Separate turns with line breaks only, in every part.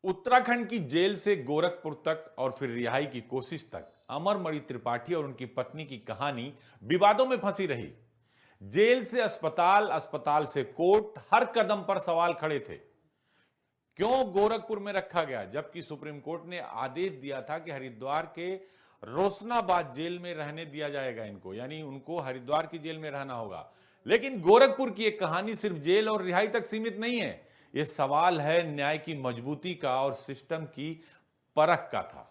उत्तराखंड की जेल से गोरखपुर तक और फिर रिहाई की कोशिश तक अमरमणि त्रिपाठी और उनकी पत्नी की कहानी विवादों में फंसी रही। जेल से अस्पताल, अस्पताल से कोर्ट, हर कदम पर सवाल खड़े थे। क्यों गोरखपुर में रखा गया, जबकि सुप्रीम कोर्ट ने आदेश दिया था कि हरिद्वार के रोशनाबाद जेल में रहने दिया जाएगा इनको, यानी उनको हरिद्वार की जेल में रहना होगा। लेकिन गोरखपुर की एक कहानी सिर्फ जेल और रिहाई तक सीमित नहीं है। यह सवाल है न्याय की मजबूती का और सिस्टम की परख का था।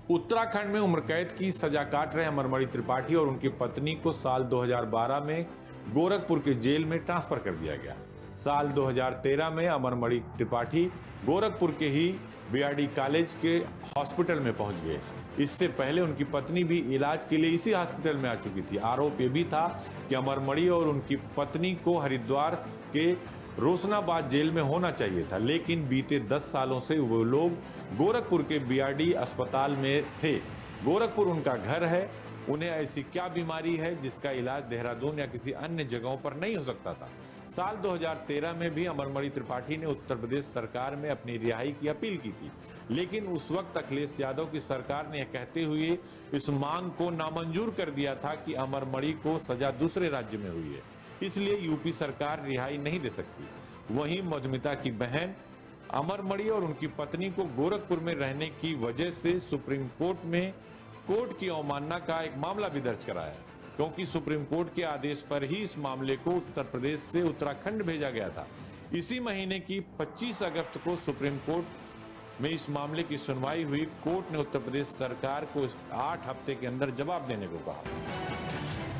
उत्तराखंड में उम्र कैद की सजा काट रहे अमरमणि त्रिपाठी और उनकी पत्नी को साल 2012 में गोरखपुर के जेल में ट्रांसफर कर दिया गया। साल 2013 में अमरमणि त्रिपाठी गोरखपुर के ही बीआरडी कॉलेज के हॉस्पिटल में पहुंच गए। इससे पहले उनकी पत्नी भी इलाज के लिए इसी हॉस्पिटल में आ चुकी थी। आरोप यह भी था कि अमरमणि और उनकी पत्नी को हरिद्वार के रोशनाबाद जेल में होना चाहिए था, लेकिन बीते 10 सालों से वो लोग गोरखपुर के बीआरडी अस्पताल में थे। गोरखपुर उनका घर है। उन्हें ऐसी क्या बीमारी है जिसका इलाज देहरादून या किसी अन्य जगहों पर नहीं हो सकता था। साल 2013 में भी अमरमणि त्रिपाठी ने उत्तर प्रदेश सरकार में अपनी रिहाई की अपील की थी, लेकिन उस वक्त अखिलेश यादव की सरकार ने यह कहते हुए इस मांग को नामंजूर कर दिया था कि अमरमणि को सजा दूसरे राज्य में हुई है, इसलिए यूपी सरकार रिहाई नहीं दे सकती। वहीं मधुमिता की बहन अमरमणि और उनकी पत्नी को गोरखपुर में रहने की वजह से सुप्रीम कोर्ट में कोर्ट की अवमानना का एक मामला भी दर्ज कराया, क्योंकि सुप्रीम कोर्ट के आदेश पर ही इस मामले को उत्तर प्रदेश से उत्तराखंड भेजा गया था। इसी महीने की 25 अगस्त को सुप्रीम कोर्ट में इस मामले की सुनवाई हुई। कोर्ट ने उत्तर प्रदेश सरकार को 8 हफ्ते के अंदर जवाब देने को कहा।